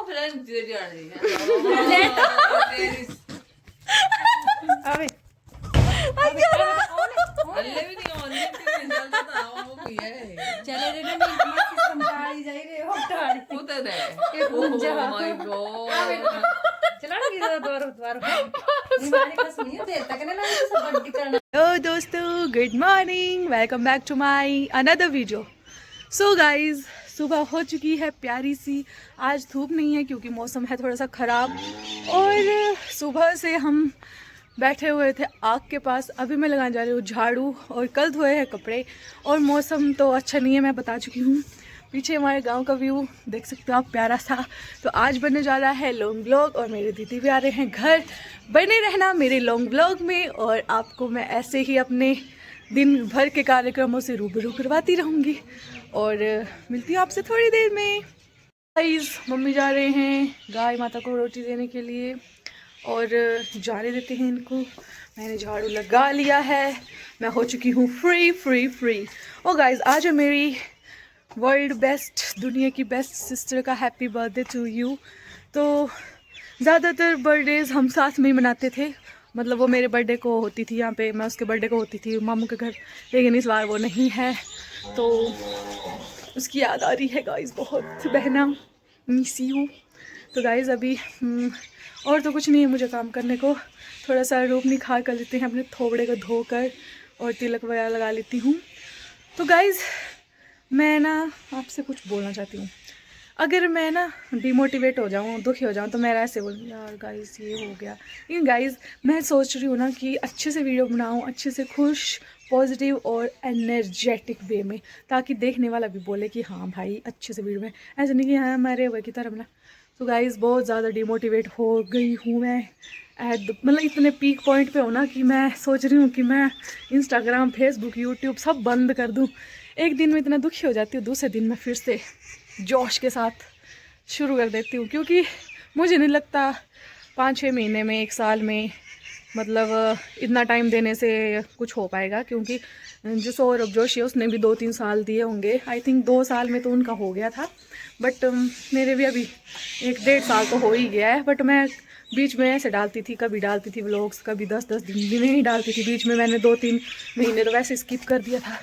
अबे चले रे ना मैं समझाई जाई रे होटाड़ी चला लगी द्वार निमाने का सुनिए देर तक ना सब बंदी करना। हेलो दोस्तों, good morning, welcome back to my another video. So guys, सुबह हो चुकी है प्यारी सी। आज धूप नहीं है क्योंकि मौसम है थोड़ा सा ख़राब और सुबह से हम बैठे हुए थे आग के पास। अभी मैं लगाने जा रही हूँ झाड़ू और कल धोए हैं कपड़े और मौसम तो अच्छा नहीं है, मैं बता चुकी हूँ। पीछे हमारे गांव का व्यू देख सकते हो आप, प्यारा सा। तो आज बनने जा रहा है लॉन्ग ब्लॉग और मेरे दीदी भी आ रहे हैं घर। बने रहना मेरे लॉन्ग ब्लॉग में और आपको मैं ऐसे ही अपने दिन भर के कार्यक्रमों से रूबरू करवाती रहूँगी और मिलती हूँ आपसे थोड़ी देर में। गाइस, मम्मी जा रहे हैं गाय माता को रोटी देने के लिए और जाने देते हैं इनको। मैंने झाड़ू लगा लिया है, मैं हो चुकी हूँ फ्री। ओ गाइस, आज है मेरी वर्ल्ड बेस्ट, दुनिया की बेस्ट सिस्टर का हैप्पी बर्थडे टू यू। तो ज़्यादातर बर्थडेज हम साथ में ही मनाते थे, मतलब वो मेरे बर्थडे को होती थी यहाँ पे, मैं उसके बर्थडे को होती थी मामू के घर, लेकिन इस बार वो नहीं है तो उसकी याद आ रही है गाइस बहुत। बहना मिस यू। तो गाइस अभी और तो कुछ नहीं है मुझे काम करने को, थोड़ा सा रूप निखार कर लेते हैं अपने थोबड़े को धोकर और तिलक वगैरह लगा लेती हूँ। तो गाइस मैं ना आपसे कुछ बोलना चाहती हूँ। अगर मैं ना डिमोटिवेट हो जाऊँ, दुखी हो जाऊँ, तो मैं ऐसे बोलूँ यार गाइस ये हो गया। लेकिन गाइस मैं सोच रही हूँ ना कि अच्छे से वीडियो बनाऊँ, अच्छे से खुश, पॉजिटिव और एनर्जेटिक वे में, ताकि देखने वाला भी बोले कि हाँ भाई अच्छे से वीडियो में, ऐसे नहीं कि हाँ मरे हुए की तरह बना। तो गाइस बहुत ज़्यादा डिमोटिवेट हो गई हूँ मैं, मतलब इतने पीक पॉइंट पे हो ना कि मैं सोच रही हूँ कि मैं इंस्टाग्राम, फेसबुक, यूट्यूब सब बंद कर दूँ। एक दिन में इतना दुखी हो जाती हूँ, दूसरे दिन मैं फिर से जोश के साथ शुरू कर देती हूँ, क्योंकि मुझे नहीं लगता 5-6 महीने में, 1 साल में, मतलब इतना टाइम देने से कुछ हो पाएगा। क्योंकि जो सौरभ जोशी है उसने भी 2-3 साल दिए होंगे, आई थिंक 2 साल में तो उनका हो गया था, बट मेरे भी अभी 1-1.5 साल तो हो ही गया है। बट मैं बीच में ऐसे डालती थी, कभी डालती थी व्लॉग्स, कभी 10-10 दिन भी नहीं डालती थी। बीच में मैंने 2-3 महीने तो वैसे स्किप कर दिया था।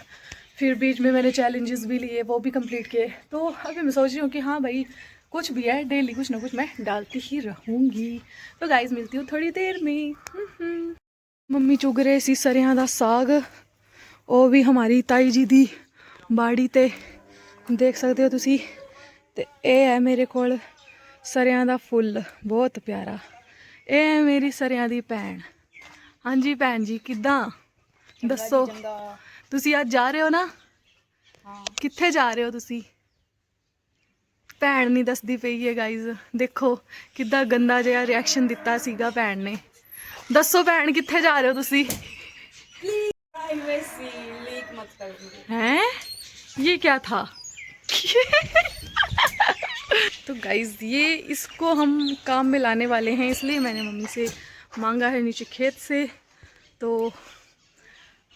फिर बीच में मैंने चैलेंजेस भी लिए, वो भी कंप्लीट किए। तो अभी मैं सोच रही हूँ कि हाँ भाई कुछ भी है, डेली कुछ ना कुछ मैं डालती ही रहूँगी। तो गाइस मिलती हूँ थोड़ी देर में। मम्मी चुग रहे सी सरियां दा साग, वो भी हमारी ताई जी दी बाड़ी ते देख सकते हो तुसी। ते ये है मेरे कोल सरियां दा फुल, बहुत प्यारा। ये है मेरी सरियां दी भैन। हाँ जी भैन जी, किद्दां दसो तुसी आज जा रहे हो ना? हाँ। कित्थे जा रहे हो तुसी? भैन नहीं दसदी पई है गाइज, देखो किद्दां गंदा जिहा रिएक्शन दिता सीगा भैन ने। दसो भैन कित्थे जा रहे हो तुसी? हैं? ये क्या था? तो गाइज ये इसको हम काम में लाने वाले हैं, इसलिए मैंने मम्मी से मांगा है नीचे खेत से। तो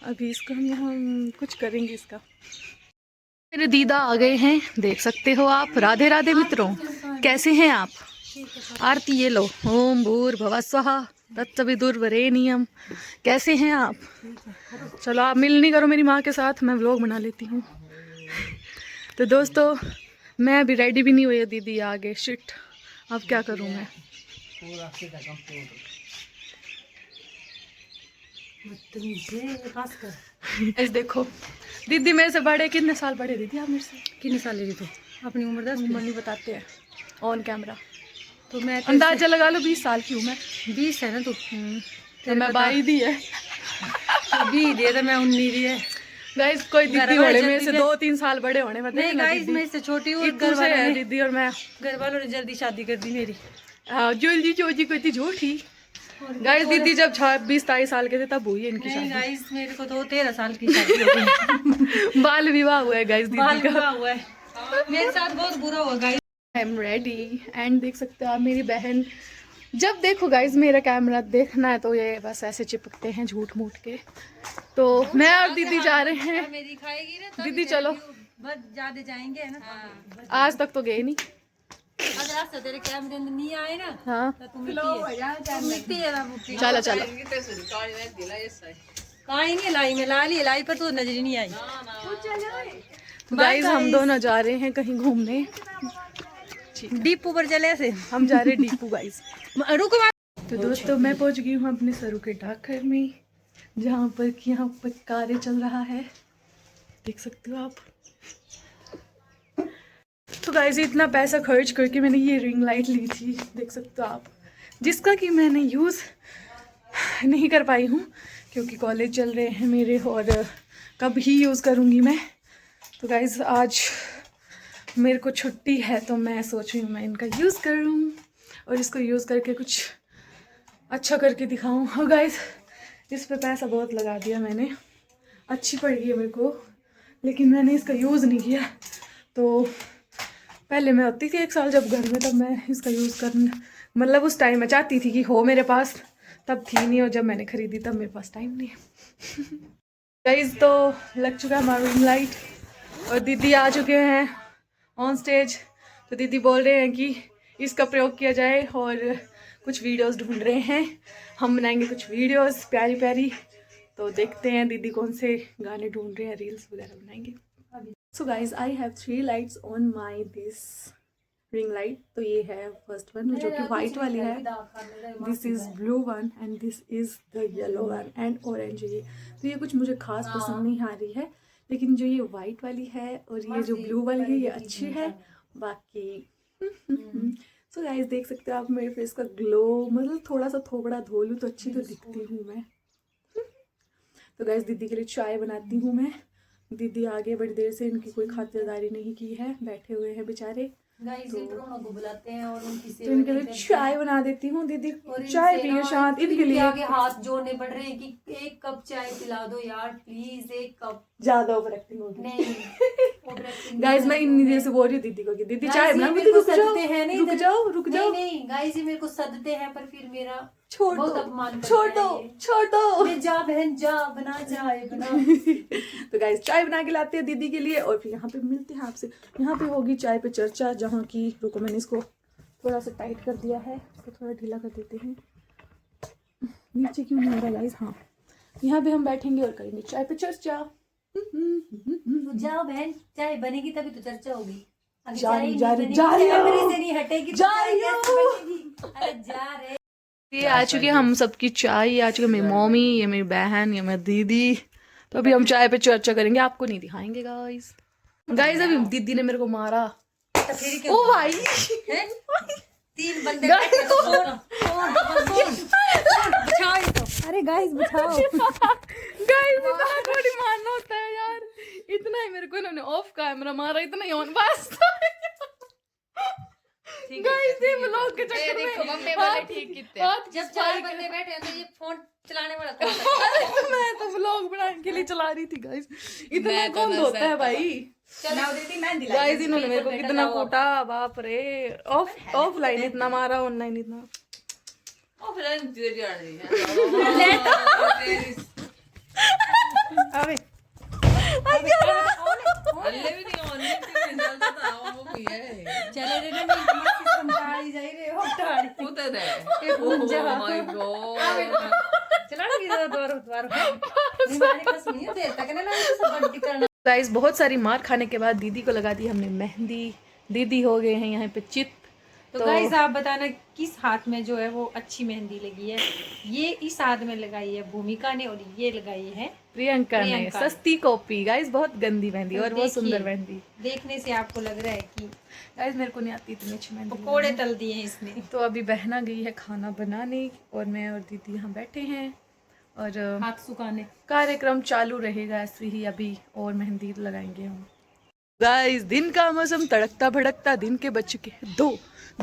अभी इसको हम कुछ करेंगे इसका। मेरे दीदा आ गए हैं, देख सकते हो आप। राधे राधे मित्रों, कैसे हैं आप? आरती ये लो। ओम भूर्भुवः स्वः तत्सवितुर्वरेण्यम। कैसे हैं आप? चलो आप मिलनी करो मेरी माँ के साथ, मैं व्लॉग बना लेती हूँ। तो दोस्तों मैं अभी रेडी भी नहीं हुई है, दीदी आगे। शिट, अब क्या करूँ मैं? इस देखो दीदी मेरे से बड़े, कितने साल बड़े दीदी आप मेरे से? कितने साल की तो अपनी उम्र 10 उम्र नहीं बताते हैं ऑन कैमरा, तो मैं अंदाजा लगा लो 20 साल की हूँ मैं। 20 है ना तू? तो मैं 22 दी है। 20 दिए तो मैं 19 दी है। गाइस कोई दीदी होने मेरे से 2-3 साल बड़े होने, मतलब नहीं गाइस मैं इससे छोटी हूँ। दीदी और मैं, घर वालों ने जल्दी शादी कर दी मेरी। जल्दी चोजी कोई झूठी। गाइस दीदी जब 26-27 साल के थे तब हुई है इनकी शादी। गाइस मेरे को तो 13 साल की शादी हो गई। बाल विवाह हुआ है गाइस दीदी का। बाल विवाह हुआ है, मेरे साथ बहुत बुरा हुआ guys. I am ready and देख सकते हो आप मेरी बहन। जब देखो गाइस मेरा कैमरा देखना है तो ये बस ऐसे चिपकते हैं झूठ मूठ के। तो मैं और दीदी जा रहे हैं। मेरी खाएगी ना दीदी चलो, बस ज्यादा जाएंगे है ना। आज तक तो गए नहीं। अगर आज से तेरे कैमरे में नहीं आए ना हाँ तो तुम मिट्टी है ना मुट्ठी चलो चलो कहीं नहीं लाई में लाई पर तो नजर ही नहीं आई। तो गाइस हम दोनों जा रहे हैं कहीं घूमने। डीपू पर चले से हम जा रहे हैं डीपू गाइस। रुको तो दोस्तों मैं पहुंच गई हूँ अपने सरू के डाकघर में, जहाँ पर कि यहाँ पर कार्य चल रहा है, देख सकते हो आप। तो गाइस इतना पैसा खर्च करके मैंने ये रिंग लाइट ली थी, देख सकते हो आप, जिसका कि मैंने यूज़ नहीं कर पाई हूँ क्योंकि कॉलेज चल रहे हैं मेरे और कब ही यूज़ करूँगी मैं। तो गाइस आज मेरे को छुट्टी है तो मैं सोच रही हूँ मैं इनका यूज़ करूँ और इसको यूज़ करके कुछ अच्छा करके दिखाऊँ। और गाइस इस पे पैसा बहुत लगा दिया मैंने, अच्छी पड़ गई है मेरे को, लेकिन मैंने इसका यूज़ नहीं किया। तो पहले मैं होती थी 1 साल जब घर में, तब मैं इसका यूज़ करने मतलब उस टाइम मैं चाहती थी कि हो मेरे पास, तब थी नहीं, और जब मैंने ख़रीदी तब मेरे पास टाइम नहीं है। गाइस तो लग चुका है हमारा रिंग लाइट और दीदी आ चुके हैं ऑन स्टेज। तो दीदी बोल रहे हैं कि इसका प्रयोग किया जाए और कुछ वीडियोस ढूंढ रहे हैं, हम बनाएंगे कुछ वीडियोस प्यारी प्यारी। तो देखते हैं दीदी कौन से गाने ढूंढ रहे हैं, रील्स वगैरह बनाएंगे। So guys I have 3 lights on my this ring light. तो ये है फर्स्ट वन जो कि वाइट वाली है, this is blue one and this is the yellow one and orange. ये तो ये कुछ मुझे खास पसंद नहीं आ रही है, लेकिन जो ये वाइट वाली है और ये जो ब्लू वाली है ये अच्छी है। बाकी सो गाइस देख सकते हो आप मेरे फेस का ग्लो, मतलब थोड़ा सा थोबड़ा धो लूँ तो अच्छी तो दिखती हूँ मैं। तो गाइस दीदी के लिए चाय बनाती हूँ मैं। दीदी आगे बड़ी देर से इनकी कोई खातिरदारी नहीं की है, बैठे हुए हैं बेचारे। को बुलाते हैं और उनकी तो इनके लिए चाय बना देती हूँ। दीदी चाय पिए शांत, इनके लिए आगे हाथ जोड़ने पड़ रहे हैं कि 1 कप चाय पिला दो यार प्लीज, 1 कप। ज्यादा ओवर एक्टिंग होगी नहीं गाइस, मैं इतनी देर से बोल रही हूँ दीदी को कि दीदी चाय बना। रुक जाओ। नहीं गाइस ये मेरे को सदते हैं पर फिर मेरा छोड़ दो मैं जा बहन जा, बना चाय बना। तो गाइस चाय बना के लाते हैं दीदी के लिए और फिर यहाँ पे मिलते हैं आपसे। यहाँ पे होगी चाय पे चर्चा, जहाँ की रुको मैंने इसको थोड़ा सा टाइट कर दिया है, तो थोड़ा ढीला कर देते हैं। नीचे क्यों नहीं हो रहा गाइस? हाँ यहाँ पे हम बैठेंगे और करेंगे चाय पे चर्चा। तो जाओ बहन, चाय बनेगी तभी तो चर्चा होगी। जा रही नहीं हटेगी तो अरे जा रहे। ये आ चुकी है हम सबकी चाय, ये आ चुकी है मेरी मम्मी, ये मेरी बहन, ये मेरी दीदी। तो अभी हम चाय पे चर्चा करेंगे, आपको नहीं दिखाएंगे गाइस। अभी दीदी ने मेरे को मारा। ओ भाई 3 बंदे अरे गाइस बचाओ। गाइस इतना थोड़ी मारना होता है यार, इतना ही मेरे को इन्होंने ऑफ कैमरा मारा, इतना ही ऑन बस। गाइस ये व्लॉग के चक्कर में मम्मी वाले ठीक किते। जब 4 बंदे बैठे हैं तो ये फोन चलाने वाला कौन? मैं तो व्लॉग बनाने के लिए चला रही थी गाइस, इतना कौन होता है भाई। गाइस इन्होंने मेरे को कितना कूटा, बाप रे। ऑफलाइन इतना मारा, ऑनलाइन इतना। ऑफलाइन अबे चले रे ना संताड़ी जाई रे हो टाड़ी उतर है। ओह माय गॉड चला लगी द्वार हमारे पास नहीं देर तक ना सब बंटी करना। गाइस बहुत सारी मार खाने के बाद दीदी को लगा दी हमने मेहंदी। दीदी हो गए हैं यहाँ पे चित। तो गाइस आप बताना किस हाथ में जो है वो अच्छी मेहंदी लगी है। ये इस हाथ में लगाई है भूमिका ने और ये लगाई है प्रियंका ने। सस्ती कॉपी गाइस, बहुत गंदी मेहंदी और बहुत सुंदर मेहंदी। देखने से आपको लग रहा है कि गाइस मेरे को नहीं आती इतनी अच्छी मेहंदी। पकोड़े तल दिए हैं इसने। तो अभी बहना गई है खाना बनाने और मैं और दीदी यहाँ बैठे हैं और हाथ सुखाने। कार्यक्रम चालू रहेगा ऐसे ही अभी, और मेहंदी लगाएंगे हम। गाइस दिन का मौसम तड़कता भड़कता, दिन के बज चुके हैं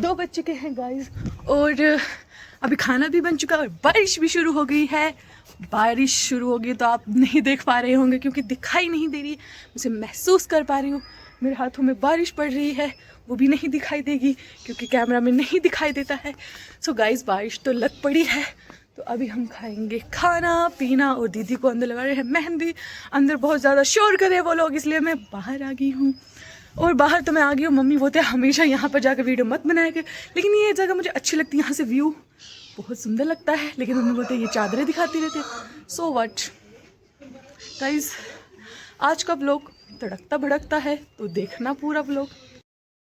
2 बज चुके हैं गाइस, और अभी खाना भी बन चुका है और बारिश भी शुरू हो गई है। बारिश शुरू हो गई तो आप नहीं देख पा रहे होंगे क्योंकि दिखाई नहीं दे रही, मुझे महसूस कर पा रही हूँ। मेरे हाथों में बारिश पड़ रही है, वो भी नहीं दिखाई देगी क्योंकि कैमरा में नहीं दिखाई देता है। सो गाइस बारिश तो लग पड़ी है, तो अभी हम खाएंगे खाना पीना और दीदी को अंदर लगा रहे हैं मेहंदी। अंदर बहुत ज़्यादा शोर करे वो लोग, इसलिए मैं बाहर आ गई हूँ। और बाहर तो मैं आ गई हूँ, मम्मी बोलते हैं हमेशा यहाँ पर जाकर वीडियो मत बनाया कर, लेकिन ये जगह मुझे अच्छी लगती है, यहाँ से व्यू बहुत सुंदर लगता है। लेकिन मम्मी बोलते हैं ये चादरें दिखाती रहती है। सो व्हाट गाइस, आज का व्लॉग तड़कता भड़कता है, तो देखना पूरा व्लॉग।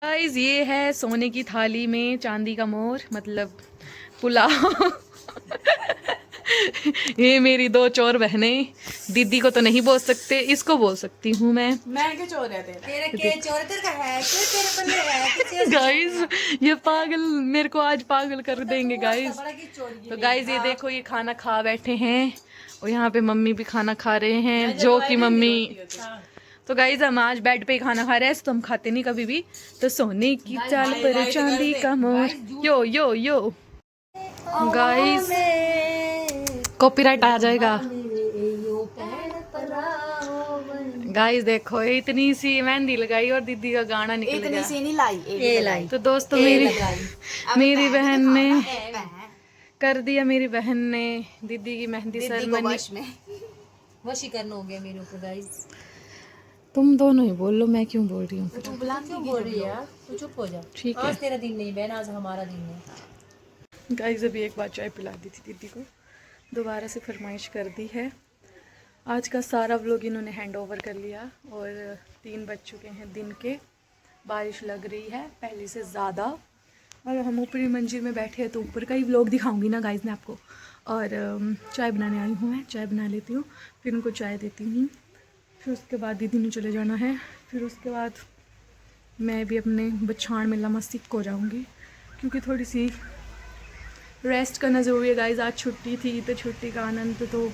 गाइस ये है सोने की थाली में चांदी का मोर, मतलब पुलाव। ये मेरी दो चोर बहनें, दीदी को तो नहीं बोल सकते, इसको बोल सकती हूँ मैं। क्या चोर है तेरे के चोर तेरे है क्यों तेरे पल्ले है गाइस ये पागल मेरे को आज पागल कर देंगे गाइस। तो गाइस ये देखो, ये खाना खा बैठे हैं और यहाँ पे मम्मी भी खाना खा रहे हैं, जो कि मम्मी। तो गाइस हम आज बेड पे ही खाना खा रहे हैं, तो हम खाते नहीं कभी भी। तो सोने की चाल पर चांदी का मोर, यो यो यो। गाइस कॉपीराइट आ जाएगा। गाइस देखो इतनी सी मेहंदी लगाई और दीदी का गाना निकल गया। इतनी नहीं लाई, ये लाई। तो दोस्तों मेरी बहन ने कर दिया, मेरी बहन ने दीदी की मेहंदी सेरेमनी। वशी करना हो गया मेरे ऊपर गाइस। तुम दोनों ही बोल लो, मैं क्यों बोल रही हूँ? तू बुला क्यों बोल रही है? तू चुप हो जा। ठीक है आज तेरा दिन नहीं बहन, आज हमारा दिन है। गाइस अभी एक बार चाय पिला दी थी दीदी को, दोबारा से फरमाइश कर दी है। आज का सारा व्लॉग इन्होंने हैंड ओवर कर लिया और 3 बज चुके हैं दिन के। बारिश लग रही है पहले से ज़्यादा, और हम ऊपरी मंजिल में बैठे हैं, तो ऊपर का ही व्लॉग दिखाऊंगी ना गाइस मैं आपको। और चाय बनाने आई हूँ, मैं चाय बना लेती हूँ, फिर उनको चाय देती हूँ, फिर उसके बाद दीदी ने चले जाना है, फिर उसके बाद मैं भी अपने बछाड़ में लम्हा सिक हो जाऊँगी, क्योंकि थोड़ी सी रेस्ट करना ज़रूरी है गाइस। आज छुट्टी थी, तो छुट्टी का आनंद तो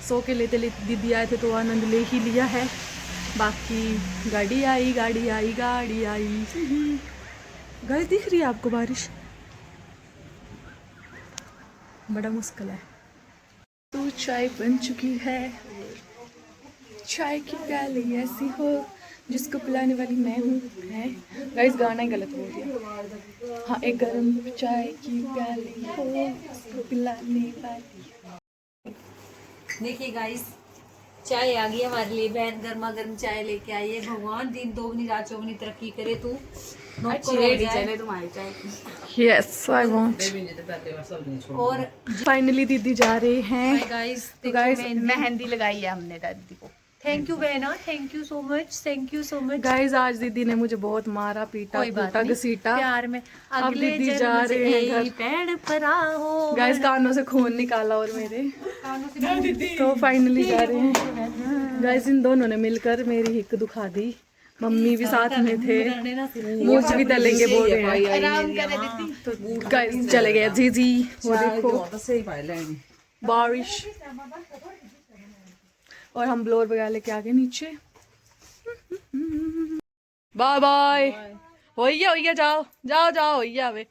सो के लेते लेते दीदी आए थे, तो आनंद ले ही लिया है। बाकी गाड़ी आई गाड़ी आई गाड़ी आई। गाइस दिख रही है आपको बारिश? बड़ा मुश्किल है। तो चाय बन चुकी है, चाय की प्याली ऐसी हो जिसको पिलाने वाली मैं हूँ। है गाइस गाना ही गलत बोल दिया। हाँ, एक गरम चाय की प्याली हो जिसको पिलाने वाली। देखिए गाइस, चाय आ गई हमारे लिए, बहन गर्मा गर्म चाय लेके आई है। भगवान दिन दोगुनी रात चौगुनी तरक्की करे, तू तुम्हारी चाय। Yes I want. और फाइनली दीदी जा रहे हैं गाइस, तो गाइस मेहंदी लगाई है हमने दादी को। थैंक यू बहना, thank you so much, thank you so much. Guys आज दीदी ने मुझे बहुत मारा पीटा कोई बात कूटा नहीं, घसीटा। प्यार में अब अगले दीदी जन्म जा से रहे हैं घर। पेड़ पर आओ। गाइस कानों से खून निकाला और मेरे, तो फाइनली जा रहे हैं। गाइस इन दोनों ने मिलकर मेरी हिक दुखा दी। मम्मी भी साथ में थे, मूछ भी तलेंगे बोल रहे हैं। तो गाइस चले गए जीजी, वो देखो बारिश, और हम ब्लोर वगैरह लेके आ गए नीचे। Bye bye. होइया जाओ जाओ जाओ होइया वे।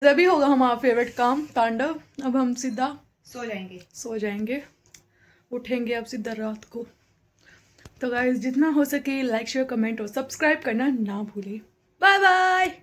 अभी होगा हमारा फेवरेट काम तांडव। अब हम सीधा सो जाएंगे, उठेंगे अब सीधा रात को। तो गाइस जितना हो सके लाइक शेयर कमेंट और सब्सक्राइब करना ना भूलें। Bye bye.